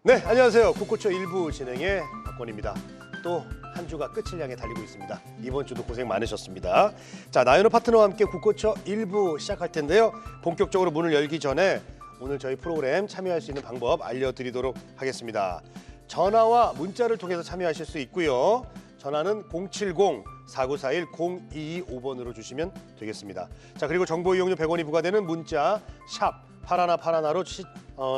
네, 안녕하세요. 국고초 1부 진행의 박권입니다. 또 한 주가 끝을 향해 달리고 있습니다. 이번 주도 고생 많으셨습니다. 자, 나연호 파트너와 함께 국고초 1부 시작할 텐데요. 본격적으로 문을 열기 전에 오늘 저희 프로그램 참여할 수 있는 방법 알려드리도록 하겠습니다. 전화와 문자를 통해서 참여하실 수 있고요. 전화는 070-4941-0225번으로 주시면 되겠습니다. 자, 그리고 정보 이용료 100원이 부과되는 문자 샵 8181로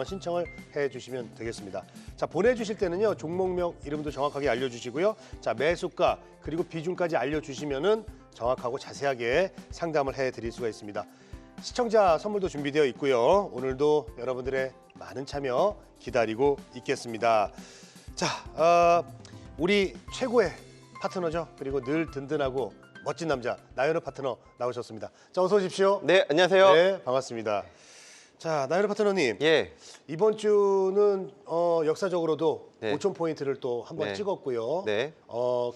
신청을 해주시면 되겠습니다. 자, 보내주실 때는요, 종목명 이름도 정확하게 알려주시고요. 자, 매수가 그리고 비중까지 알려주시면은 정확하고 자세하게 상담을 해드릴 수가 있습니다. 시청자 선물도 준비되어 있고요. 오늘도 여러분들의 많은 참여 기다리고 있겠습니다. 자, 우리 최고의 파트너죠. 그리고 늘 든든하고 멋진 남자 나연호 파트너 나오셨습니다. 자, 어서 오십시오. 네, 안녕하세요. 네, 반갑습니다. 자, 나연호 파트너님. 예. 이번 주는 역사적으로도 네. 5,000포인트를 또 한번 네. 찍었고요. 네.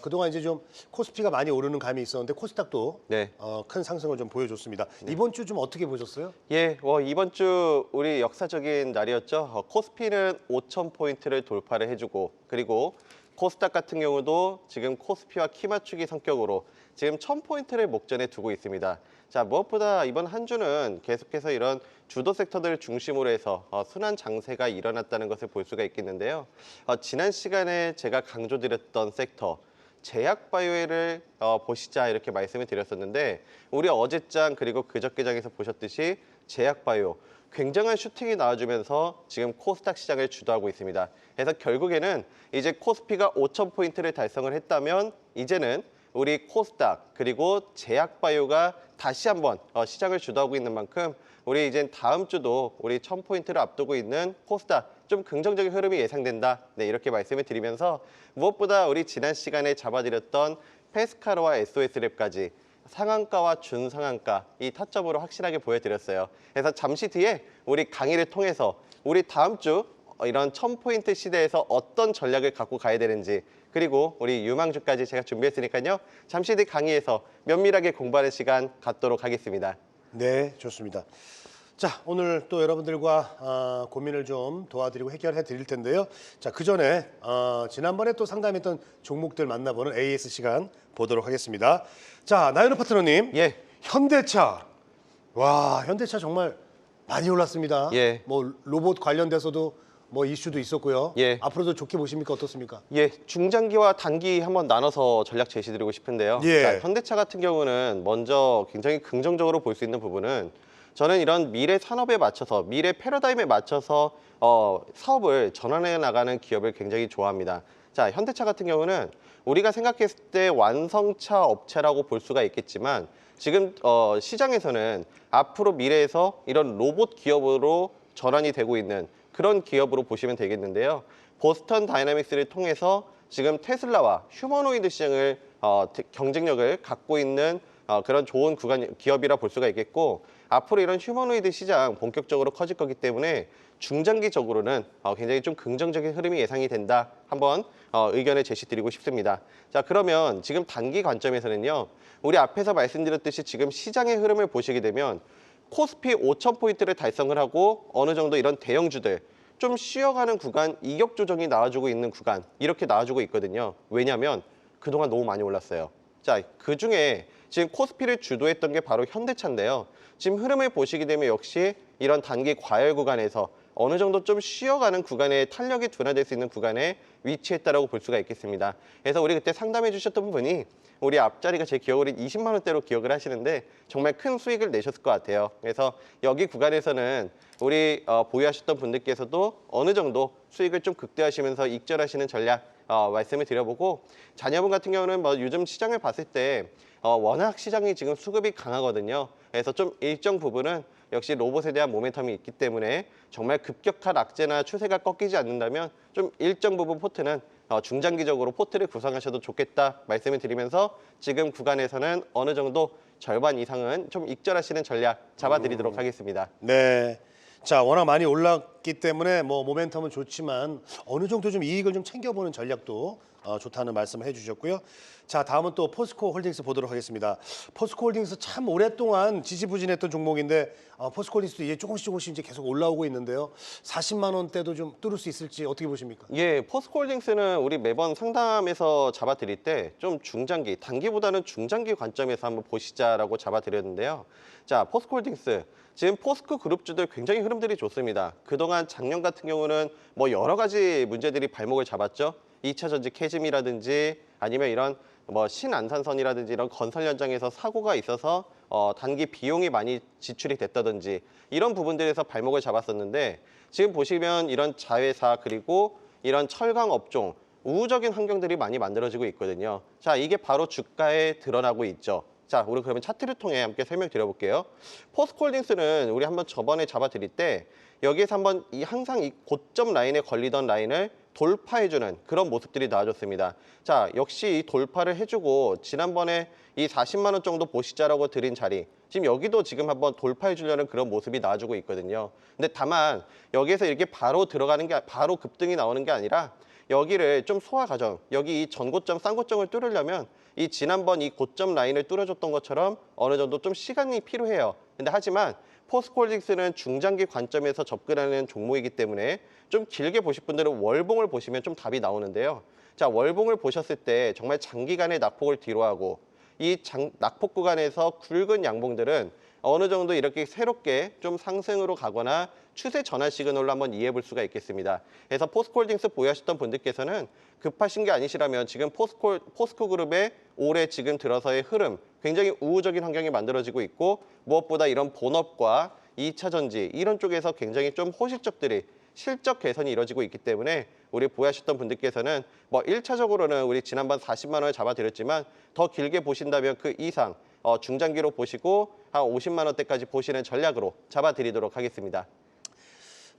그동안 이제 좀 코스피가 많이 오르는 감이 있었는데 코스닥도 네. 큰 상승을 좀 보여줬습니다. 이번 주 좀 어떻게 보셨어요? 예, 이번 주 우리 역사적인 날이었죠. 코스피는 5,000포인트를 돌파를 해주고, 그리고 코스닥 같은 경우도 지금 코스피와 키 맞추기 성격으로 지금 1,000포인트를 목전에 두고 있습니다. 자, 무엇보다 이번 한 주는 계속해서 이런 주도 섹터들을 중심으로 해서 순환 장세가 일어났다는 것을 볼 수가 있겠는데요. 지난 시간에 제가 강조드렸던 섹터, 제약바이오를 보시자 이렇게 말씀을 드렸었는데, 우리 어제장 그리고 그저께장에서 보셨듯이 제약바이오 굉장한 슈팅이 나와주면서 지금 코스닥 시장을 주도하고 있습니다. 그래서 결국에는 이제 코스피가 5,000포인트를 달성을 했다면 이제는 우리 코스닥 그리고 제약바이오가 다시 한번 시장을 주도하고 있는 만큼 우리 이제 다음 주도 우리 1,000포인트를 앞두고 있는 코스닥 좀 긍정적인 흐름이 예상된다. 네, 이렇게 말씀을 드리면서 무엇보다 우리 지난 시간에 잡아드렸던 페스카로와 SOS랩까지 상한가와 준상한가 이 타점으로 확실하게 보여드렸어요. 그래서 잠시 뒤에 우리 강의를 통해서 우리 다음 주 이런 1,000포인트 시대에서 어떤 전략을 갖고 가야 되는지, 그리고 우리 유망주까지 제가 준비했으니까요. 잠시 뒤 강의에서 면밀하게 공부하는 시간 갖도록 하겠습니다. 네, 좋습니다. 자, 오늘 또 여러분들과 고민을 좀 도와드리고 해결해 드릴 텐데요. 자, 그 전에 지난번에 또 상담했던 종목들 만나보는 AS 시간 보도록 하겠습니다. 자, 나연호 파트너님. 예. 현대차. 와, 현대차 정말 많이 올랐습니다. 예. 뭐 로봇 관련돼서도 뭐 이슈도 있었고요. 예. 앞으로도 좋게 보십니까? 어떻습니까? 예, 중장기와 단기 한번 나눠서 전략 제시드리고 싶은데요. 예. 자, 현대차 같은 경우는 먼저 굉장히 긍정적으로 볼 수 있는 부분은 저는 이런 미래 산업에 맞춰서 미래 패러다임에 맞춰서 사업을 전환해 나가는 기업을 굉장히 좋아합니다. 자, 현대차 같은 경우는 우리가 생각했을 때 완성차 업체라고 볼 수가 있겠지만 지금 시장에서는 앞으로 미래에서 이런 로봇 기업으로 전환이 되고 있는 그런 기업으로 보시면 되겠는데요. 보스턴 다이나믹스를 통해서 지금 테슬라와 휴머노이드 시장을 경쟁력을 갖고 있는 그런 좋은 기업이라 볼 수가 있겠고, 앞으로 이런 휴머노이드 시장 본격적으로 커질 거기 때문에 중장기적으로는 굉장히 좀 긍정적인 흐름이 예상이 된다. 한번 의견을 제시드리고 싶습니다. 자, 그러면 지금 단기 관점에서는요. 우리 앞에서 말씀드렸듯이 지금 시장의 흐름을 보시게 되면 코스피 5,000포인트를 달성을 하고 어느 정도 이런 대형주들 좀 쉬어가는 구간, 이격 조정이 나와주고 있는 구간 이렇게 나와주고 있거든요. 왜냐하면 그동안 너무 많이 올랐어요. 자, 그중에 지금 코스피를 주도했던 게 바로 현대차인데요. 지금 흐름을 보시게 되면 역시 이런 단기 과열 구간에서 어느 정도 좀 쉬어가는 구간에 탄력이 둔화될 수 있는 구간에 위치했다라고 볼 수가 있겠습니다. 그래서 우리 그때 상담해 주셨던 분이 우리 앞자리가 제 기억으로 20만 원대로 기억을 하시는데 정말 큰 수익을 내셨을 것 같아요. 그래서 여기 구간에서는 우리 보유하셨던 분들께서도 어느 정도 수익을 좀 극대화하시면서 익절하시는 전략 말씀을 드려보고, 자녀분 같은 경우는 뭐 요즘 시장을 봤을 때 워낙 시장이 지금 수급이 강하거든요. 그래서 좀 일정 부분은 역시 로봇에 대한 모멘텀이 있기 때문에 정말 급격한 악재나 추세가 꺾이지 않는다면 좀 일정 부분 포트는 중장기적으로 포트를 구성하셔도 좋겠다 말씀을 드리면서 지금 구간에서는 어느 정도 절반 이상은 좀 익절하시는 전략 잡아드리도록 하겠습니다. 네. 자, 워낙 많이 맞기 때문에 뭐 모멘텀은 좋지만 어느 정도 좀 이익을 좀 챙겨보는 전략도 좋다는 말씀을 해주셨고요. 자, 다음은 또 포스코 홀딩스 보도록 하겠습니다. 포스코 홀딩스 참 오랫동안 지지부진했던 종목인데 포스코 홀딩스도 이제 조금씩 이제 계속 올라오고 있는데요. 40만 원대도 좀 뚫을 수 있을지 어떻게 보십니까? 예, 포스코홀딩스는 우리 매번 상담에서 잡아드릴 때 좀 중장기, 단기보다는 중장기 관점에서 한번 보시자라고 잡아드렸는데요. 자, 포스코홀딩스. 지금 포스코 그룹주들 굉장히 흐름들이 좋습니다. 그동안 작년 같은 경우는 뭐 여러 가지 문제들이 발목을 잡았죠. 2차 전지 캐즘이라든지 아니면 이런 뭐 신안산선이라든지 이런 건설 현장에서 사고가 있어서 단기 비용이 많이 지출이 됐다든지 이런 부분들에서 발목을 잡았었는데 지금 보시면 이런 자회사 그리고 이런 철강 업종 우호적인 환경들이 많이 만들어지고 있거든요. 자, 이게 바로 주가에 드러나고 있죠. 자, 우리 그러면 차트를 통해 함께 설명드려볼게요. 포스코홀딩스는 우리 한번 저번에 잡아드릴 때 여기에서 한번 항상 이 고점 라인에 걸리던 라인을 돌파해주는 그런 모습들이 나와줬습니다. 자, 역시 이 돌파를 해주고 지난번에 이 40만 원 정도 보시자라고 드린 자리 지금 여기도 지금 한번 돌파해주려는 그런 모습이 나와주고 있거든요. 근데 다만 여기에서 이렇게 바로 들어가는 게 바로 급등이 나오는 게 아니라 여기를 좀 소화 과정, 여기 이 전고점, 쌍고점을 뚫으려면 이 지난번 이 고점 라인을 뚫어줬던 것처럼 어느 정도 좀 시간이 필요해요. 근데 하지만 포스코홀딩스는 중장기 관점에서 접근하는 종목이기 때문에 좀 길게 보실 분들은 월봉을 보시면 좀 답이 나오는데요. 자, 월봉을 보셨을 때 정말 장기간의 낙폭을 뒤로하고 이 낙폭 구간에서 굵은 양봉들은 어느 정도 이렇게 새롭게 좀 상승으로 가거나 추세 전환 시그널로 한번 이해해 볼 수가 있겠습니다. 그래서 포스코홀딩스 보유하셨던 분들께서는 급하신 게 아니시라면 지금 포스코 그룹의 올해 지금 들어서의 흐름 굉장히 우호적인 환경이 만들어지고 있고 무엇보다 이런 본업과 2차 전지 이런 쪽에서 굉장히 좀 호실적들이 실적 개선이 이루어지고 있기 때문에 우리 보유하셨던 분들께서는 뭐 1차적으로는 우리 지난번 40만 원을 잡아드렸지만 더 길게 보신다면 그 이상 중장기로 보시고 한 50만 원대까지 보시는 전략으로 잡아드리도록 하겠습니다.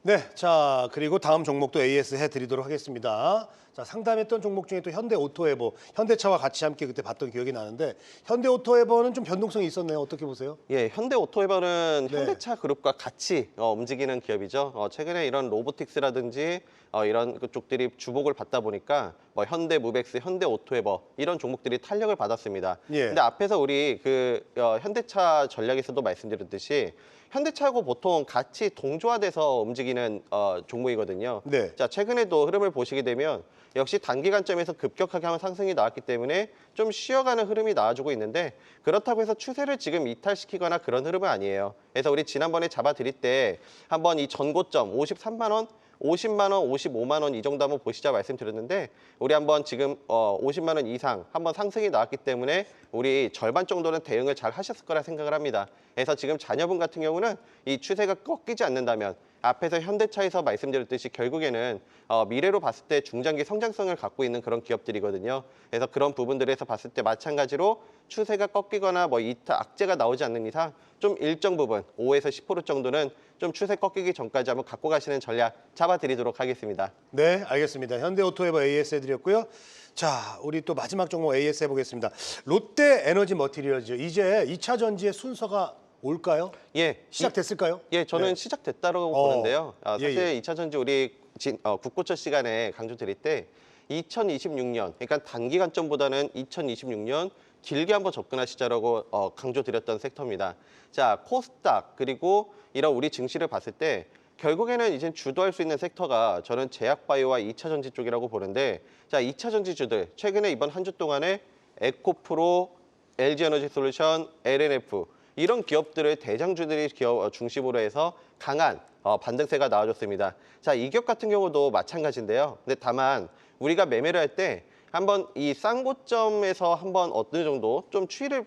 네, 자 그리고 다음 종목도 AS 해드리도록 하겠습니다. 자, 상담했던 종목 중에 또 현대오토에버, 현대차와 같이 함께 그때 봤던 기억이 나는데 현대오토에버는 좀 변동성이 있었네요. 어떻게 보세요? 예, 현대오토에버는 네. 현대차 그룹과 같이 움직이는 기업이죠. 최근에 이런 로보틱스라든지 이런 그쪽들이 주목을 받다 보니까 뭐 현대무벡스, 현대오토에버 이런 종목들이 탄력을 받았습니다. 예. 근데 앞에서 우리 현대차 전략에서도 말씀드렸듯이 현대차하고 보통 같이 동조화돼서 움직이는 종목이거든요. 네. 자, 최근에도 흐름을 보시게 되면 역시 단기 관점에서 급격하게 한번 상승이 나왔기 때문에 좀 쉬어가는 흐름이 나와주고 있는데 그렇다고 해서 추세를 지금 이탈시키거나 그런 흐름은 아니에요. 그래서 우리 지난번에 잡아드릴 때 한번 이 전고점 53만 원, 50만 원, 55만 원 이 정도 한번 보시자 말씀드렸는데 우리 한번 지금 50만 원 이상 한번 상승이 나왔기 때문에 우리 절반 정도는 대응을 잘 하셨을 거라 생각을 합니다. 그래서 지금 자녀분 같은 경우는 이 추세가 꺾이지 않는다면 앞에서 현대차에서 말씀드렸듯이 결국에는 미래로 봤을 때 중장기 성장성을 갖고 있는 그런 기업들이거든요. 그래서 그런 부분들에서 봤을 때 마찬가지로 추세가 꺾이거나 뭐 이타 악재가 나오지 않는 이상 좀 일정 부분 5에서 10% 정도는 좀 추세 꺾이기 전까지 한번 갖고 가시는 전략 잡아드리도록 하겠습니다. 네, 알겠습니다. 현대오토에버 AS 해드렸고요. 자, 우리 또 마지막 종목 AS 해보겠습니다. 롯데에너지 머티리얼즈. 이제 2차 전지의 순서가 올까요? 예, 시작됐을까요? 예, 저는 네. 시작됐다고 보는데요. 예, 사실 예. 2차 전지 우리 국고초 시간에 강조드릴 때 2026년, 그러니까 단기 관점보다는 2026년 길게 한번 접근하시자라고 강조드렸던 섹터입니다. 자, 코스닥 그리고 이런 우리 증시를 봤을 때 결국에는 이제 주도할 수 있는 섹터가 저는 제약바이오와 2차 전지 쪽이라고 보는데 자, 2차 전지주들 최근에 이번 한 주 동안에 에코프로, LG에너지솔루션, LNF 이런 기업들의 대장주들이 기업 중심으로 해서 강한 반등세가 나와줬습니다. 자, 이 기업 같은 경우도 마찬가지인데요. 근데 다만 우리가 매매를 할 때 한번 이 쌍고점에서 한번 어느 정도 좀 추이를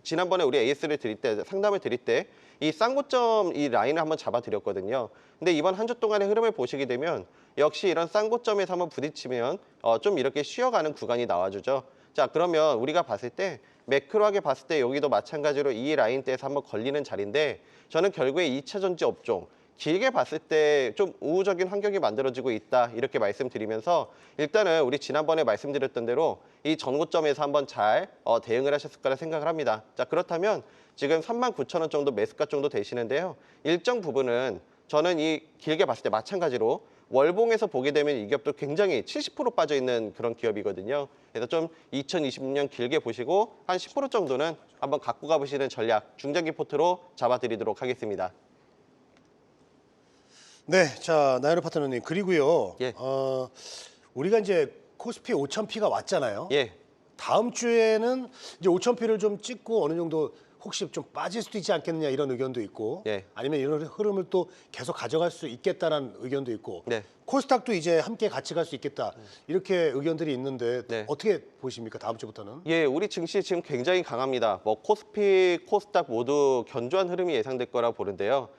지난번에 우리 AS를 드릴 때 상담을 드릴 때 이 쌍고점 이 라인을 한번 잡아드렸거든요. 근데 이번 한 주 동안의 흐름을 보시게 되면 역시 이런 쌍고점에서 한번 부딪히면 좀 이렇게 쉬어가는 구간이 나와주죠. 자, 그러면 우리가 봤을 때 매크로하게 봤을 때 여기도 마찬가지로 이 라인대에서 한번 걸리는 자리인데 저는 결국에 2차 전지 업종 길게 봤을 때 좀 우호적인 환경이 만들어지고 있다 이렇게 말씀드리면서 일단은 우리 지난번에 말씀드렸던 대로 이 전고점에서 한번 잘 대응을 하셨을 거라 생각을 합니다. 자, 그렇다면 지금 39,000원 정도 매수가 정도 되시는데요. 일정 부분은 저는 이 길게 봤을 때 마찬가지로 월봉에서 보게 되면 이 기업도 굉장히 70% 빠져 있는 그런 기업이거든요. 그래서 좀 2026년 길게 보시고 한 10% 정도는 한번 갖고 가보시는 전략 중장기 포트로 잡아드리도록 하겠습니다. 네, 자 나연호 파트너님 그리고요. 예. 우리가 이제 코스피 5,000P가 왔잖아요. 예. 다음 주에는 이제 5,000P를 좀 찍고 어느 정도 혹시 좀 빠질 수도 있지 않겠느냐 이런 의견도 있고, 예. 아니면 이런 흐름을 또 계속 가져갈 수 있겠다라는 의견도 있고, 네. 코스닥도 이제 함께 같이 갈 수 있겠다 이렇게 의견들이 있는데 네. 어떻게 보십니까 다음 주부터는? 예, 우리 증시 지금 굉장히 강합니다. 뭐 코스피, 코스닥 모두 견조한 흐름이 예상될 거라 보는데요.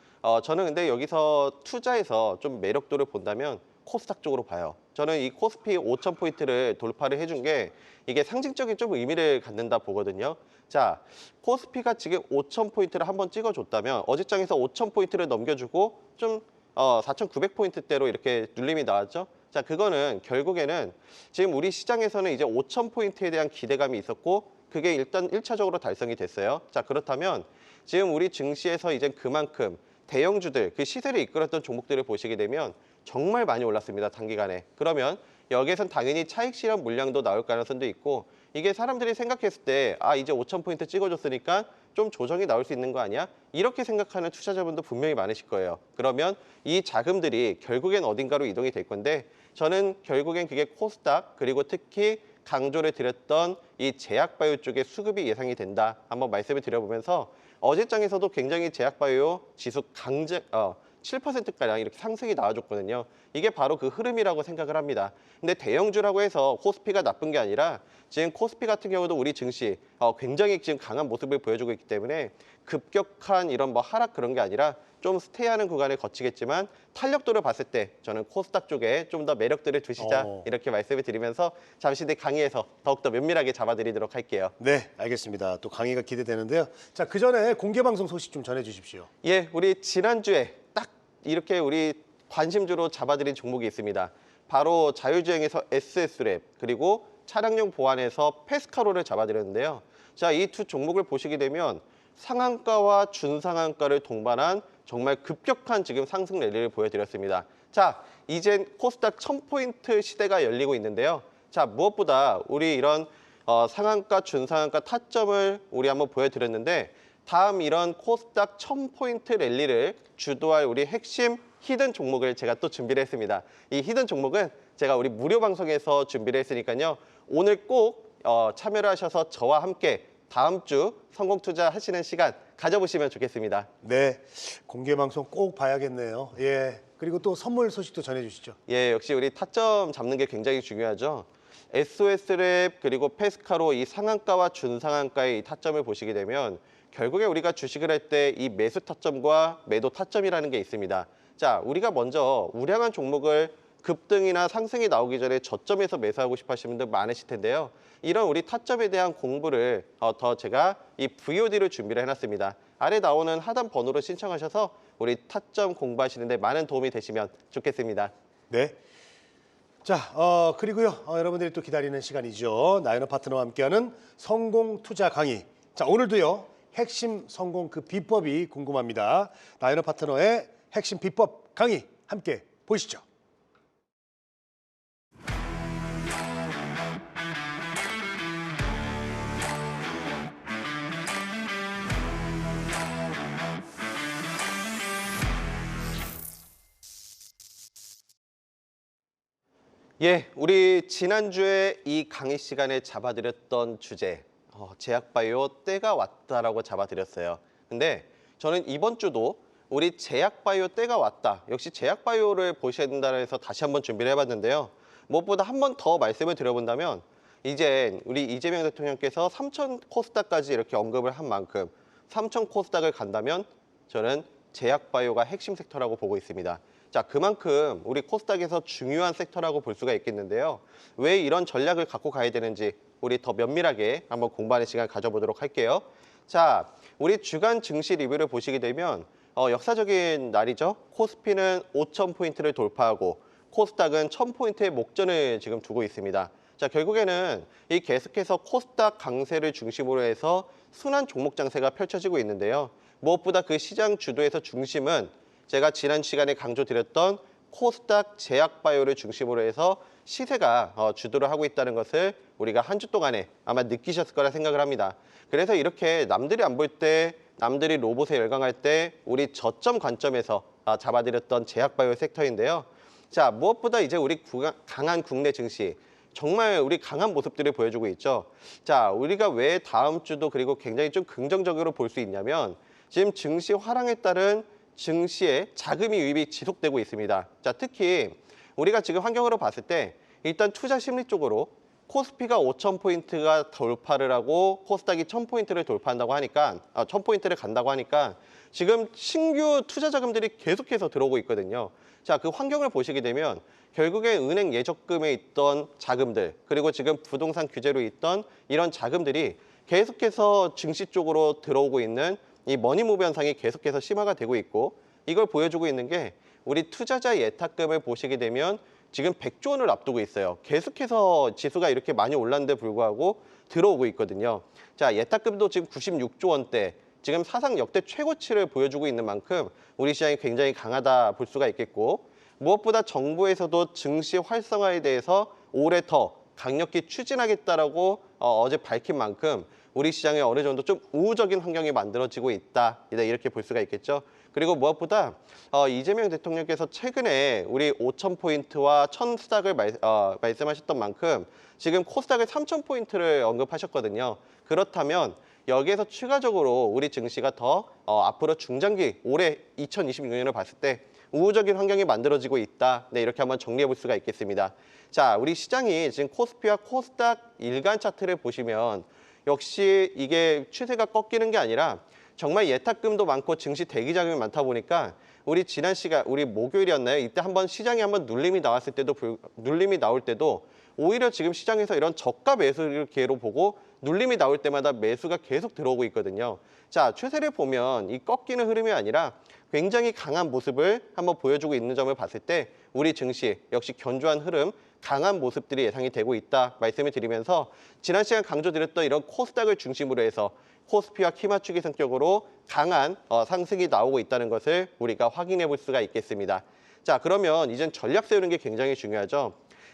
저는 근데 여기서 투자에서 좀 매력도를 본다면 코스닥 쪽으로 봐요. 저는 이 코스피 5,000포인트를 돌파를 해준 게 이게 상징적인 좀 의미를 갖는다 보거든요. 자, 코스피가 지금 5,000포인트를 한번 찍어줬다면 어제장에서 5,000포인트를 넘겨주고 좀 4,900포인트대로 이렇게 눌림이 나왔죠. 자, 그거는 결국에는 지금 우리 시장에서는 이제 5,000포인트에 대한 기대감이 있었고 그게 일단 1차적으로 달성이 됐어요. 자, 그렇다면 지금 우리 증시에서 이제 그만큼 대형주들, 그 시세를 이끌었던 종목들을 보시게 되면 정말 많이 올랐습니다, 단기간에. 그러면 여기에선 당연히 차익 실현 물량도 나올 가능성도 있고 이게 사람들이 생각했을 때 이제 5,000포인트 찍어줬으니까 좀 조정이 나올 수 있는 거 아니야? 이렇게 생각하는 투자자분도 분명히 많으실 거예요. 그러면 이 자금들이 결국엔 어딘가로 이동이 될 건데 저는 결국엔 그게 코스닥 그리고 특히 강조를 드렸던 이 제약바이오 쪽의 수급이 예상이 된다. 한번 말씀을 드려보면서 어제장에서도 굉장히 제약바이오 지수 7%가량 이렇게 상승이 나와줬거든요. 이게 바로 그 흐름이라고 생각을 합니다. 근데 대형주라고 해서 코스피가 나쁜 게 아니라 지금 코스피 같은 경우도 우리 증시 굉장히 지금 강한 모습을 보여주고 있기 때문에 급격한 이런 뭐 하락 그런 게 아니라 좀 스테이하는 구간을 거치겠지만 탄력도를 봤을 때 저는 코스닥 쪽에 좀 더 매력들을 두시자 이렇게 말씀을 드리면서 잠시 뒤 강의에서 더욱더 면밀하게 잡아드리도록 할게요. 네, 알겠습니다. 또 강의가 기대되는데요. 자, 그 전에 공개 방송 소식 좀 전해주십시오. 예, 우리 지난주에 딱 이렇게 우리 관심주로 잡아드린 종목이 있습니다. 바로 자율주행에서 SS랩 그리고 차량용 보안에서 페스카로를 잡아드렸는데요. 자, 이 두 종목을 보시게 되면 상한가와 준상한가를 동반한 정말 급격한 지금 상승 랠리를 보여드렸습니다. 자, 이젠 코스닥 1000포인트 시대가 열리고 있는데요. 자, 무엇보다 우리 이런 상한가, 준상한가 타점을 우리 한번 보여드렸는데 다음 이런 코스닥 1000포인트 랠리를 주도할 우리 핵심 히든 종목을 제가 또 준비를 했습니다. 이 히든 종목은 제가 우리 무료 방송에서 준비를 했으니까요. 오늘 꼭 참여를 하셔서 저와 함께 다음 주 성공 투자하시는 시간 가져보시면 좋겠습니다. 네, 공개 방송 꼭 봐야겠네요. 예, 그리고 또 선물 소식도 전해주시죠. 예, 역시 우리 타점 잡는 게 굉장히 중요하죠. SOS랩 그리고 페스카로 이 상한가와 준상한가의 이 타점을 보시게 되면 결국에 우리가 주식을 할 때 이 매수 타점과 매도 타점이라는 게 있습니다. 자, 우리가 먼저 우량한 종목을 급등이나 상승이 나오기 전에 저점에서 매수하고 싶어 하시는 분들 많으실 텐데요. 이런 우리 타점에 대한 공부를 더 제가 이 VOD를 준비를 해놨습니다. 아래 나오는 하단 번호로 신청하셔서 우리 타점 공부하시는 데 많은 도움이 되시면 좋겠습니다. 네. 자, 그리고요. 여러분들이 또 기다리는 시간이죠. 나연호 파트너와 함께하는 성공 투자 강의. 자, 오늘도요. 핵심 성공 그 비법이 궁금합니다. 나연호 파트너의 핵심 비법 강의 함께 보시죠. 예, 우리 지난주에 이 강의 시간에 잡아드렸던 주제 제약바이오 때가 왔다라고 잡아드렸어요. 근데 저는 이번 주도 우리 제약바이오 때가 왔다. 역시 제약바이오를 보셔야 된다고 해서 다시 한번 준비를 해봤는데요. 무엇보다 한 번 더 말씀을 드려본다면 이제 우리 이재명 대통령께서 3천 코스닥까지 이렇게 언급을 한 만큼 3천 코스닥을 간다면 저는 제약바이오가 핵심 섹터라고 보고 있습니다. 자, 그만큼 우리 코스닥에서 중요한 섹터라고 볼 수가 있겠는데요. 왜 이런 전략을 갖고 가야 되는지 우리 더 면밀하게 한번 공부하는 시간 가져보도록 할게요. 자, 우리 주간 증시 리뷰를 보시게 되면 역사적인 날이죠. 코스피는 5,000포인트를 돌파하고 코스닥은 1,000포인트의 목전을 지금 두고 있습니다. 자, 결국에는 이 계속해서 코스닥 강세를 중심으로 해서 순환 종목 장세가 펼쳐지고 있는데요. 무엇보다 그 시장 주도에서 중심은 제가 지난 시간에 강조드렸던 코스닥 제약바이오를 중심으로 해서 시세가 주도를 하고 있다는 것을 우리가 한 주 동안에 아마 느끼셨을 거라 생각을 합니다. 그래서 이렇게 남들이 안 볼 때, 남들이 로봇에 열광할 때 우리 저점 관점에서 잡아드렸던 제약바이오 섹터인데요. 자, 무엇보다 이제 우리 강한 국내 증시, 정말 우리 강한 모습들을 보여주고 있죠. 자, 우리가 왜 다음 주도 그리고 굉장히 좀 긍정적으로 볼 수 있냐면 지금 증시 화랑에 따른 증시의 자금이 유입이 지속되고 있습니다. 자, 특히 우리가 지금 환경으로 봤을 때 일단 투자 심리 쪽으로 코스피가 5,000포인트가 돌파를 하고 코스닥이 1,000포인트를 돌파한다고 하니까 1,000포인트를 간다고 하니까 지금 신규 투자 자금들이 계속해서 들어오고 있거든요. 자, 그 환경을 보시게 되면 결국에 은행 예적금에 있던 자금들 그리고 지금 부동산 규제로 있던 이런 자금들이 계속해서 증시 쪽으로 들어오고 있는 이 머니무브 현상이 계속해서 심화가 되고 있고 이걸 보여주고 있는 게 우리 투자자 예탁금을 보시게 되면 지금 100조 원을 앞두고 있어요. 계속해서 지수가 이렇게 많이 올랐는데 불구하고 들어오고 있거든요. 자, 예탁금도 지금 96조 원대, 지금 사상 역대 최고치를 보여주고 있는 만큼 우리 시장이 굉장히 강하다 볼 수가 있겠고 무엇보다 정부에서도 증시 활성화에 대해서 올해 더 강력히 추진하겠다라고 어제 밝힌 만큼 우리 시장에 어느 정도 좀 우호적인 환경이 만들어지고 있다. 이렇게 볼 수가 있겠죠. 그리고 무엇보다 이재명 대통령께서 최근에 우리 5,000포인트와 1,000스닥을 말씀하셨던 만큼 지금 코스닥을 3,000포인트를 언급하셨거든요. 그렇다면 여기에서 추가적으로 우리 증시가 더 앞으로 중장기 올해 2026년을 봤을 때 우호적인 환경이 만들어지고 있다. 네, 이렇게 한번 정리해 볼 수가 있겠습니다. 자, 우리 시장이 지금 코스피와 코스닥 일간 차트를 보시면 역시 이게 추세가 꺾이는 게 아니라 정말 예탁금도 많고 증시 대기 자금이 많다 보니까 우리 지난 시간 우리 목요일이었나요? 이때 한번 시장에 한번 눌림이 나왔을 때도 눌림이 나올 때도 오히려 지금 시장에서 이런 저가 매수를 기회로 보고 눌림이 나올 때마다 매수가 계속 들어오고 있거든요. 자, 추세를 보면 이 꺾이는 흐름이 아니라 굉장히 강한 모습을 한번 보여주고 있는 점을 봤을 때 우리 증시 역시 견조한 흐름, 강한 모습들이 예상이 되고 있다 말씀을 드리면서 지난 시간 강조드렸던 이런 코스닥을 중심으로 해서 코스피와 키 맞추기 성격으로 강한 상승이 나오고 있다는 것을 우리가 확인해 볼 수가 있겠습니다. 자, 그러면 이젠 전략 세우는 게 굉장히 중요하죠.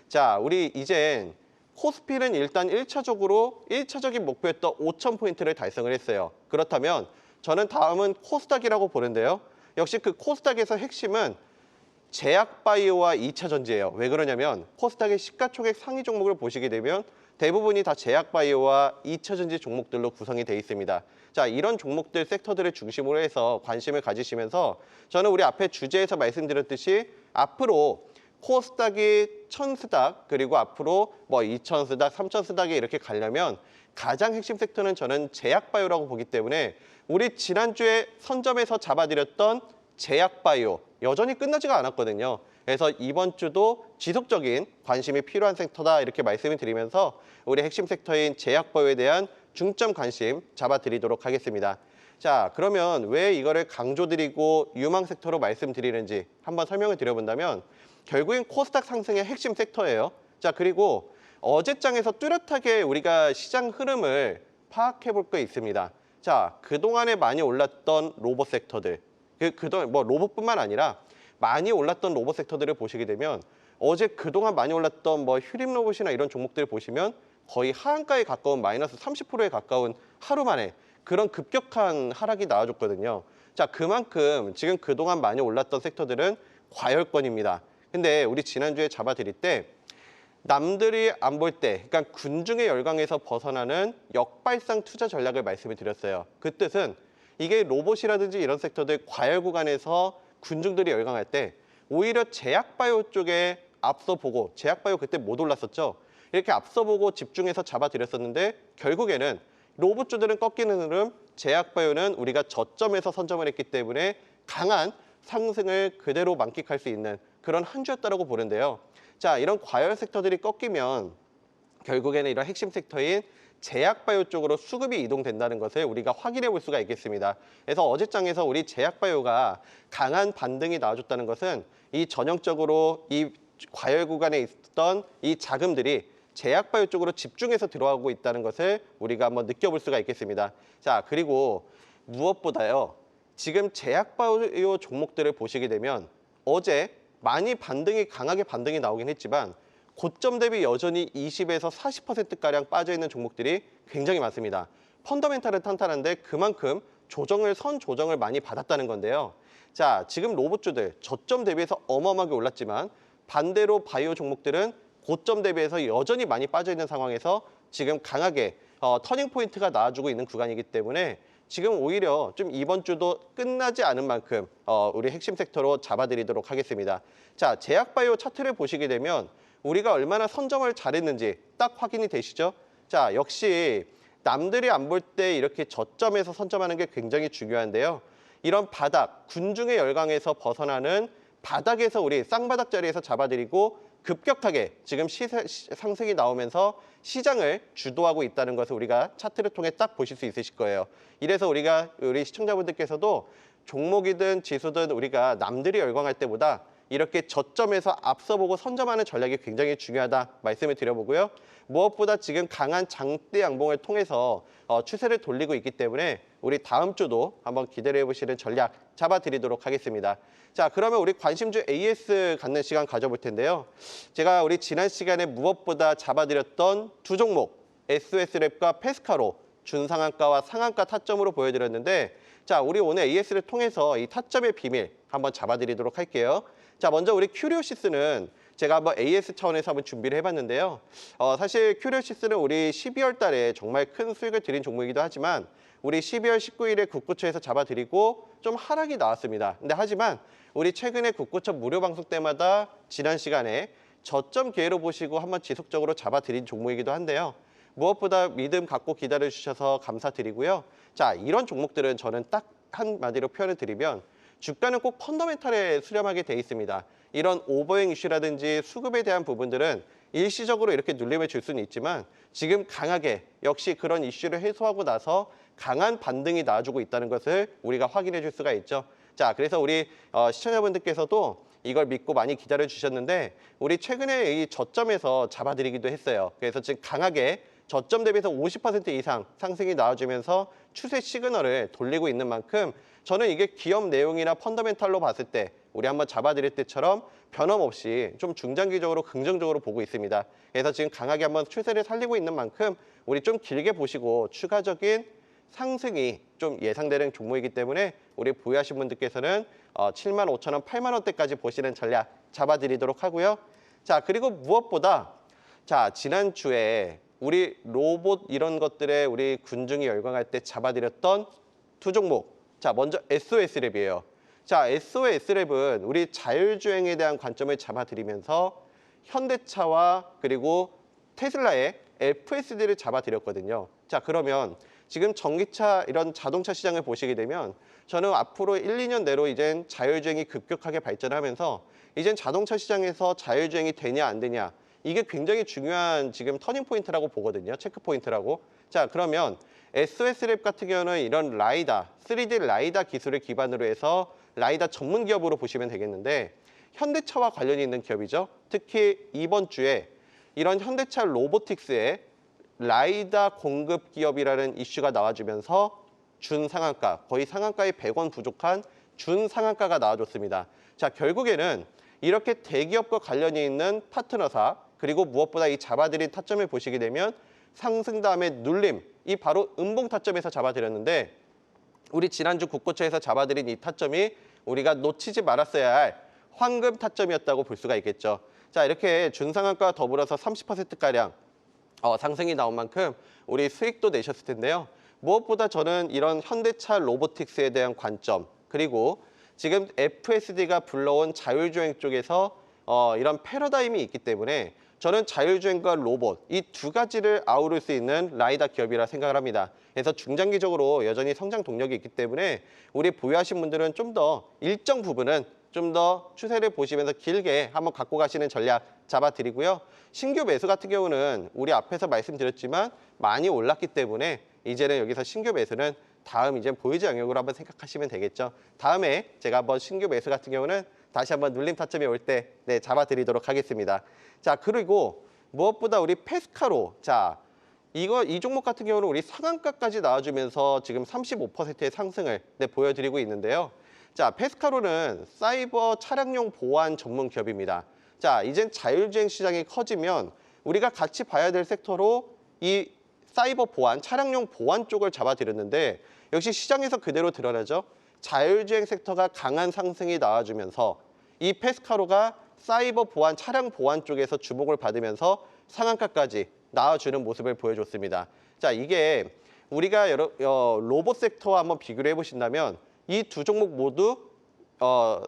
자, 우리 이젠 코스피는 일단 1차적인 목표였던 5,000포인트를 달성을 했어요. 그렇다면 저는 다음은 코스닥이라고 보는데요. 역시 그 코스닥에서 핵심은 제약바이오와 2차 전지예요. 왜 그러냐면 코스닥의 시가총액 상위 종목을 보시게 되면 대부분이 다 제약바이오와 2차 전지 종목들로 구성이 돼 있습니다. 자, 이런 종목들, 섹터들을 중심으로 해서 관심을 가지시면서 저는 우리 앞에 주제에서 말씀드렸듯이 앞으로 코스닥이 1,000스닥 그리고 앞으로 뭐 2,000스닥, 3,000스닥에 이렇게 가려면 가장 핵심 섹터는 저는 제약바이오라고 보기 때문에 우리 지난주에 선점에서 잡아드렸던 제약바이오 여전히 끝나지가 않았거든요. 그래서 이번 주도 지속적인 관심이 필요한 섹터다 이렇게 말씀을 드리면서 우리 핵심 섹터인 제약바이오에 대한 중점 관심 잡아드리도록 하겠습니다. 자, 그러면 왜 이거를 강조드리고 유망 섹터로 말씀드리는지 한번 설명을 드려본다면 결국엔 코스닥 상승의 핵심 섹터예요. 자, 그리고 어제장에서 뚜렷하게 우리가 시장 흐름을 파악해 볼 게 있습니다. 자, 그동안에 많이 올랐던 로봇 섹터들, 그동안 뭐 로봇뿐만 아니라 많이 올랐던 로봇 섹터들을 보시게 되면 어제 그동안 많이 올랐던 뭐 휴림 로봇이나 이런 종목들을 보시면 거의 하한가에 가까운 마이너스 30%에 가까운 하루 만에 그런 급격한 하락이 나와줬거든요. 자, 그만큼 지금 그동안 많이 올랐던 섹터들은 과열권입니다. 근데 우리 지난주에 잡아드릴 때 남들이 안 볼 때, 그러니까 군중의 열광에서 벗어나는 역발상 투자 전략을 말씀을 드렸어요. 그 뜻은 이게 로봇이라든지 이런 섹터들 과열 구간에서 군중들이 열광할 때 오히려 제약바이오 쪽에 앞서 보고, 제약바이오 그때 못 올랐었죠. 이렇게 앞서 보고 집중해서 잡아드렸었는데 결국에는 로봇주들은 꺾이는 흐름, 제약바이오는 우리가 저점에서 선점을 했기 때문에 강한 상승을 그대로 만끽할 수 있는 그런 한 주였다고 보는데요. 자, 이런 과열 섹터들이 꺾이면 결국에는 이런 핵심 섹터인 제약바이오 쪽으로 수급이 이동된다는 것을 우리가 확인해 볼 수가 있겠습니다. 그래서 어제장에서 우리 제약바이오가 강한 반등이 나와줬다는 것은 이 전형적으로 이 과열 구간에 있던 이 자금들이 제약바이오 쪽으로 집중해서 들어가고 있다는 것을 우리가 한번 느껴볼 수가 있겠습니다. 자, 그리고 무엇보다요. 지금 제약바이오 종목들을 보시게 되면 어제 많이 강하게 반등이 나오긴 했지만 고점 대비 여전히 20에서 40%가량 빠져있는 종목들이 굉장히 많습니다. 펀더멘탈은 탄탄한데 그만큼 선 조정을 많이 받았다는 건데요. 자, 지금 로봇주들 저점 대비해서 어마어마하게 올랐지만 반대로 바이오 종목들은 고점 대비해서 여전히 많이 빠져있는 상황에서 지금 강하게 터닝 포인트가 나와주고 있는 구간이기 때문에 지금 오히려 좀 이번 주도 끝나지 않은 만큼 우리 핵심 섹터로 잡아드리도록 하겠습니다. 자, 제약바이오 차트를 보시게 되면 우리가 얼마나 선점을 잘했는지 딱 확인이 되시죠? 자, 역시 남들이 안 볼 때 이렇게 저점에서 선점하는 게 굉장히 중요한데요. 이런 바닥, 군중의 열강에서 벗어나는 바닥에서 우리 쌍바닥 자리에서 잡아드리고 급격하게 지금 상승이 나오면서 시장을 주도하고 있다는 것을 우리가 차트를 통해 딱 보실 수 있으실 거예요. 이래서 우리 시청자분들께서도 종목이든 지수든 우리가 남들이 열광할 때보다 이렇게 저점에서 앞서 보고 선점하는 전략이 굉장히 중요하다 말씀을 드려보고요. 무엇보다 지금 강한 장대 양봉을 통해서 추세를 돌리고 있기 때문에 우리 다음 주도 한번 기대를 해보시는 전략 잡아드리도록 하겠습니다. 자, 그러면 우리 관심주 AS 갖는 시간 가져볼 텐데요. 제가 우리 지난 시간에 무엇보다 잡아드렸던 두 종목 SOS랩과 페스카로 준상한가와 상한가 타점으로 보여드렸는데 자, 우리 오늘 AS를 통해서 이 타점의 비밀 한번 잡아드리도록 할게요. 자, 먼저 우리 큐리오시스는 제가 한번 AS 차원에서 한번 준비를 해봤는데요. 사실 큐리오시스는 우리 12월 달에 정말 큰 수익을 드린 종목이기도 하지만 우리 12월 19일에 국고처에서 잡아드리고 좀 하락이 나왔습니다. 근데 하지만 우리 최근에 국고처 무료 방송 때마다 지난 시간에 저점 기회로 보시고 한번 지속적으로 잡아드린 종목이기도 한데요. 무엇보다 믿음 갖고 기다려주셔서 감사드리고요. 자, 이런 종목들은 저는 딱 한마디로 표현을 드리면 주가는 꼭 펀더멘탈에 수렴하게 돼 있습니다. 이런 오버행 이슈라든지 수급에 대한 부분들은 일시적으로 이렇게 눌림을 줄 수는 있지만 지금 강하게 역시 그런 이슈를 해소하고 나서 강한 반등이 나와주고 있다는 것을 우리가 확인해 줄 수가 있죠. 자, 그래서 우리 시청자분들께서도 이걸 믿고 많이 기다려 주셨는데 우리 최근에 이 저점에서 잡아드리기도 했어요. 그래서 지금 강하게 저점 대비해서 50% 이상 상승이 나와주면서 추세 시그널을 돌리고 있는 만큼 저는 이게 기업 내용이나 펀더멘탈로 봤을 때 우리 한번 잡아드릴 때처럼 변함없이 좀 중장기적으로 긍정적으로 보고 있습니다. 그래서 지금 강하게 한번 추세를 살리고 있는 만큼 우리 좀 길게 보시고 추가적인 상승이 좀 예상되는 종목이기 때문에 우리 보유하신 분들께서는 75,000원, 8만 원대까지 보시는 전략 잡아드리도록 하고요. 자, 그리고 무엇보다 자, 지난주에 우리 로봇 이런 것들에 우리 군중이 열광할 때 잡아드렸던 두 종목. 자, 먼저 SOS랩이에요. 자, SOS랩은 우리 자율주행에 대한 관점을 잡아드리면서 현대차와 그리고 테슬라의 FSD를 잡아드렸거든요. 자, 그러면 지금 전기차 이런 자동차 시장을 보시게 되면 저는 앞으로 1, 2년 내로 이젠 자율주행이 급격하게 발전하면서 이젠 자동차 시장에서 자율주행이 되냐 안 되냐 이게 굉장히 중요한 지금 터닝 포인트라고 보거든요. 체크 포인트라고. 자, 그러면 SOS랩 같은 경우는 이런 라이다, 3D 라이다 기술을 기반으로 해서 라이다 전문 기업으로 보시면 되겠는데 현대차와 관련이 있는 기업이죠. 특히 이번 주에 이런 현대차 로보틱스의 라이다 공급 기업이라는 이슈가 나와주면서 준상한가, 거의 상한가의 100원 부족한 준상한가가 나와줬습니다. 자, 결국에는 이렇게 대기업과 관련이 있는 파트너사 그리고 무엇보다 이 잡아드린 타점을 보시게 되면 상승 다음에 눌림, 이 바로 음봉 타점에서 잡아드렸는데 우리 지난주 국고처에서 잡아드린 이 타점이 우리가 놓치지 말았어야 할 황금 타점이었다고 볼 수가 있겠죠. 자, 이렇게 준상한가와 더불어서 30%가량 상승이 나온 만큼 우리 수익도 내셨을 텐데요. 무엇보다 저는 이런 현대차 로보틱스에 대한 관점 그리고 지금 FSD가 불러온 자율주행 쪽에서 이런 패러다임이 있기 때문에 저는 자율주행과 로봇 이 두 가지를 아우를 수 있는 라이다 기업이라 생각을 합니다. 그래서 중장기적으로 여전히 성장 동력이 있기 때문에 우리 보유하신 분들은 좀 더 일정 부분은 좀 더 추세를 보시면서 길게 한번 갖고 가시는 전략 잡아드리고요. 신규 매수 같은 경우는 우리 앞에서 말씀드렸지만 많이 올랐기 때문에 이제는 여기서 신규 매수는 다음 이제 보유자 영역으로 한번 생각하시면 되겠죠. 다음에 제가 한번 신규 매수 같은 경우는 다시 한번 눌림 타점이 올 때 잡아드리도록 하겠습니다. 자, 그리고 무엇보다 우리 페스카로 자 이 종목 같은 경우는 우리 상한가까지 나와주면서 지금 35%의 상승을 보여드리고 있는데요. 자, 페스카로는 사이버 차량용 보안 전문 기업입니다. 자, 이젠 자율주행 시장이 커지면 우리가 같이 봐야 될 섹터로 이 사이버 보안, 차량용 보안 쪽을 잡아드렸는데 역시 시장에서 그대로 드러나죠. 자율주행 섹터가 강한 상승이 나와주면서 이 페스카로가 사이버 보안, 차량 보안 쪽에서 주목을 받으면서 상한가까지 나와주는 모습을 보여줬습니다. 자, 이게 우리가 로봇 섹터와 한번 비교를 해보신다면 이 두 종목 모두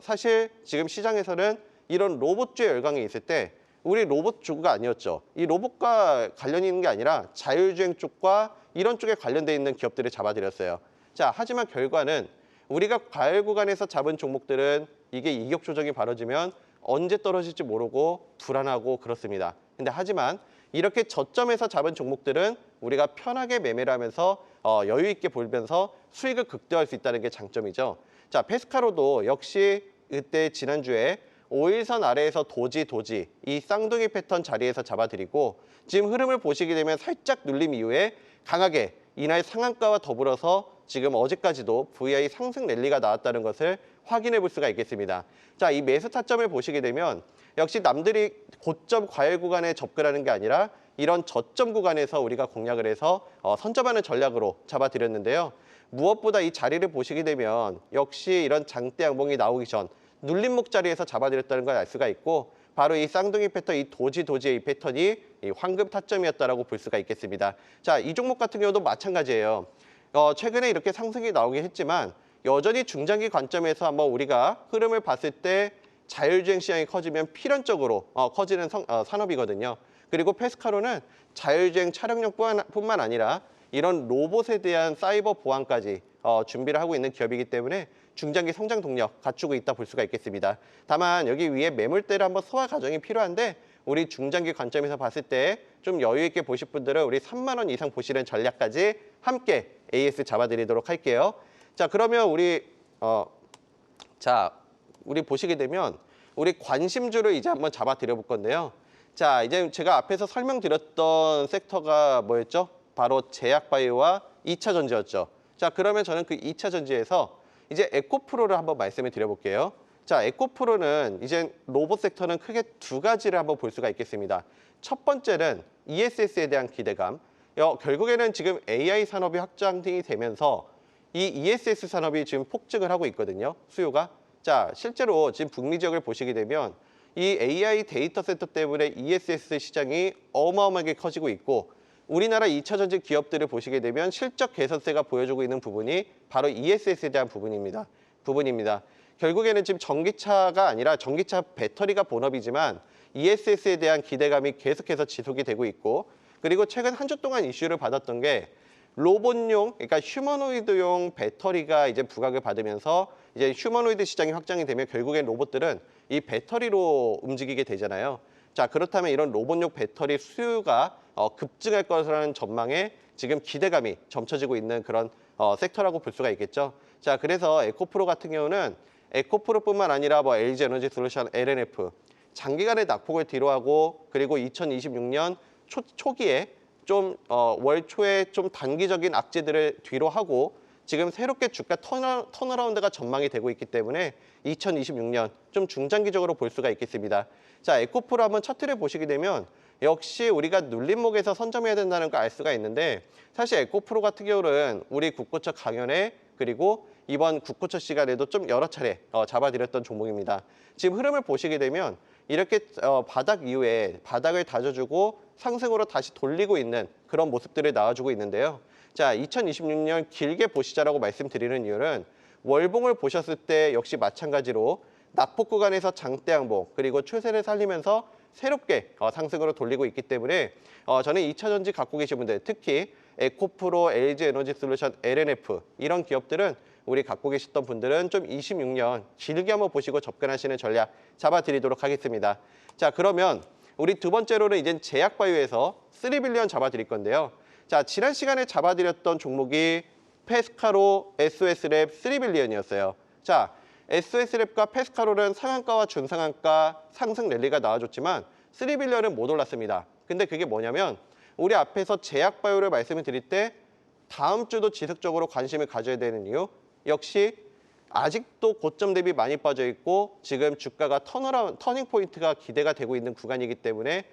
사실 지금 시장에서는 이런 로봇주의 열광이 있을 때 우리 로봇 주가 아니었죠. 이 로봇과 관련이 있는 게 아니라 자율주행 쪽과 이런 쪽에 관련돼 있는 기업들을 잡아드렸어요. 자, 하지만 결과는 우리가 과열 구간에서 잡은 종목들은 이게 이격 조정이 벌어지면 언제 떨어질지 모르고 불안하고 그렇습니다. 근데 하지만 이렇게 저점에서 잡은 종목들은 우리가 편하게 매매를 하면서 여유 있게 보면서 수익을 극대화할 수 있다는 게 장점이죠. 자, 페스카로도 역시 그때 지난주에 5일선 아래에서 도지 이 쌍둥이 패턴 자리에서 잡아드리고 지금 흐름을 보시게 되면 살짝 눌림 이후에 강하게 이날 상한가와 더불어서 지금 어제까지도 VI 상승 랠리가 나왔다는 것을 확인해 볼 수가 있겠습니다. 자, 이 매수 타점을 보시게 되면 역시 남들이 고점 과열 구간에 접근하는 게 아니라 이런 저점 구간에서 우리가 공략을 해서 선점하는 전략으로 잡아드렸는데요. 무엇보다 이 자리를 보시게 되면 역시 이런 장대 양봉이 나오기 전 눌림목 자리에서 잡아드렸다는 걸 알 수가 있고 바로 이 쌍둥이 패턴, 이 도지의 이 패턴이 이 황금 타점이었다라고 볼 수가 있겠습니다. 자, 이 종목 같은 경우도 마찬가지예요. 최근에 이렇게 상승이 나오긴 했지만 여전히 중장기 관점에서 한번 우리가 흐름을 봤을 때 자율주행 시장이 커지면 필연적으로 커지는 산업이거든요. 그리고 페스카로는 자율주행 차량용뿐만 아니라 이런 로봇에 대한 사이버 보안까지 준비를 하고 있는 기업이기 때문에 중장기 성장 동력 갖추고 있다 볼 수가 있겠습니다. 다만 여기 위에 매물대를 한번 소화 과정이 필요한데 우리 중장기 관점에서 봤을 때 좀 여유 있게 보실 분들은 우리 3만 원 이상 보시는 전략까지 함께 AS 잡아드리도록 할게요. 자, 그러면 우리 보시게 되면 우리 관심주를 이제 한번 잡아드려 볼 건데요. 자, 이제 제가 앞에서 설명드렸던 섹터가 뭐였죠? 바로 제약바이오와 2차 전지였죠. 자, 그러면 저는 그 2차 전지에서 이제 에코프로를 한번 말씀을 드려볼게요. 자, 에코프로는 이제 로봇 섹터는 크게 두 가지를 한번 볼 수가 있겠습니다. 첫 번째는 ESS에 대한 기대감. 결국에는 지금 AI 산업이 확장이 되면서 이 ESS 산업이 지금 폭증을 하고 있거든요. 수요가. 자, 실제로 지금 북미 지역을 보시게 되면 이 AI 데이터 센터 때문에 ESS 시장이 어마어마하게 커지고 있고 우리나라 2차 전지 기업들을 보시게 되면 실적 개선세가 보여주고 있는 부분이 바로 ESS에 대한 부분입니다. 결국에는 지금 전기차가 아니라 전기차 배터리가 본업이지만 ESS에 대한 기대감이 계속해서 지속이 되고 있고 그리고 최근 한 주 동안 이슈를 받았던 게 로봇용, 그러니까 휴머노이드용 배터리가 이제 부각을 받으면서 이제 휴머노이드 시장이 확장이 되면 결국엔 로봇들은 이 배터리로 움직이게 되잖아요. 자, 그렇다면 이런 로봇용 배터리 수요가 급증할 것이라는 전망에 지금 기대감이 점쳐지고 있는 그런 섹터라고 볼 수가 있겠죠. 자, 그래서 에코프로 같은 경우는 에코프로뿐만 아니라 뭐 LG 에너지 솔루션, LNF 장기간의 낙폭을 뒤로하고 그리고 2026년 초기에 좀 월 초에 좀 단기적인 악재들을 뒤로하고 지금 새롭게 주가 턴어라운드가 전망이 되고 있기 때문에 2026년 좀 중장기적으로 볼 수가 있겠습니다. 자, 에코프로 한번 차트를 보시게 되면 역시 우리가 눌림목에서 선점해야 된다는 걸 알 수가 있는데 사실 에코프로 같은 경우는 우리 국고처 강연회 그리고 이번 국고처 시간에도 좀 여러 차례 잡아드렸던 종목입니다. 지금 흐름을 보시게 되면 이렇게 바닥 이후에 바닥을 다져주고 상승으로 다시 돌리고 있는 그런 모습들을 나와주고 있는데요. 자, 2026년 길게 보시자라고 말씀드리는 이유는 월봉을 보셨을 때 역시 마찬가지로 낙폭 구간에서 장대 양봉 그리고 추세를 살리면서 새롭게 상승으로 돌리고 있기 때문에 저는 2차 전지 갖고 계신 분들 특히 에코프로, LG 에너지 솔루션, LNF 이런 기업들은 우리 갖고 계셨던 분들은 좀 26년 길게 한번 보시고 접근하시는 전략 잡아드리도록 하겠습니다. 자, 그러면 우리 두 번째로는 이제 제약바이오에서 3빌리언 잡아드릴 건데요. 자, 지난 시간에 잡아드렸던 종목이 페스카로, SOS랩 3빌리언이었어요. 자, SOS랩과 페스카로는 상한가와 중상한가 상승 랠리가 나와줬지만 3빌리언은 못 올랐습니다. 근데 그게 뭐냐면 우리 앞에서 제약바이오를 말씀을 드릴 때 다음 주도 지속적으로 관심을 가져야 되는 이유, 역시 아직도 고점 대비 많이 빠져 있고 지금 주가가 터닝 포인트가 기대가 되고 있는 구간이기 때문에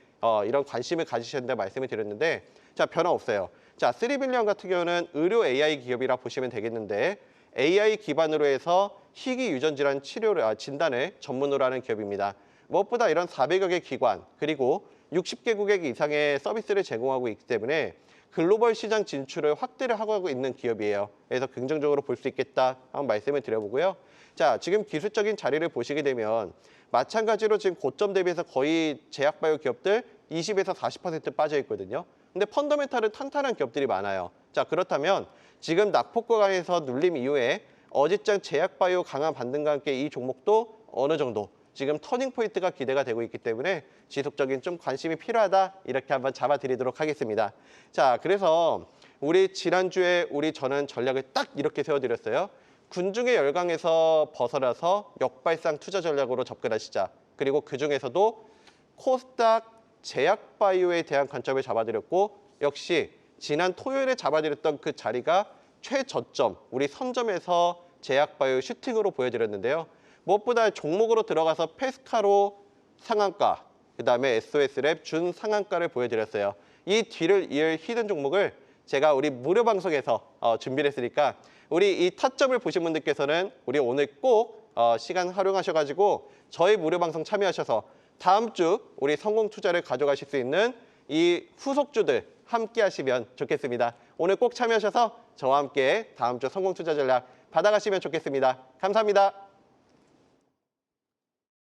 이런 관심을 가지셔야 된다 말씀을 드렸는데, 자, 변화 없어요. 자, 3빌리언 같은 경우는 의료 AI 기업이라 보시면 되겠는데, AI 기반으로 해서 희귀 유전 질환 치료를 진단을 전문으로 하는 기업입니다. 무엇보다 이런 400여 개 기관 그리고 60개국 이상의 서비스를 제공하고 있기 때문에 글로벌 시장 진출을 확대를 하고 있는 기업이에요. 그래서 긍정적으로 볼 수 있겠다 한번 말씀을 드려보고요. 자, 지금 기술적인 자리를 보시게 되면 마찬가지로 지금 고점 대비해서 거의 제약바이오 기업들 20에서 40% 빠져 있거든요. 근데 펀더멘탈은 탄탄한 기업들이 많아요. 자, 그렇다면 지금 낙폭과에서 눌림 이후에 어짓장 제약바이오 강한 반등과 함께 이 종목도 어느 정도 지금 터닝 포인트가 기대가 되고 있기 때문에 지속적인 좀 관심이 필요하다, 이렇게 한번 잡아드리도록 하겠습니다. 자, 그래서 우리 지난주에 저는 전략을 딱 이렇게 세워드렸어요. 군중의 열강에서 벗어나서 역발상 투자 전략으로 접근하시자. 그리고 그중에서도 코스닥 제약바이오에 대한 관점을 잡아드렸고, 역시 지난 토요일에 잡아드렸던 그 자리가 최저점, 우리 선점에서 제약바이오 슈팅으로 보여드렸는데요. 무엇보다 종목으로 들어가서 페스카로 상한가, 그다음에 SOS랩 준 상한가를 보여드렸어요. 이 뒤를 이을 히든 종목을 제가 우리 무료 방송에서 준비를 했으니까 우리 이 타점을 보신 분들께서는 우리 오늘 꼭 시간 활용하셔가지고 저희 무료 방송 참여하셔서 다음 주 우리 성공 투자를 가져가실 수 있는 이 후속주들 함께 하시면 좋겠습니다. 오늘 꼭 참여하셔서 저와 함께 다음 주 성공 투자 전략 받아가시면 좋겠습니다. 감사합니다.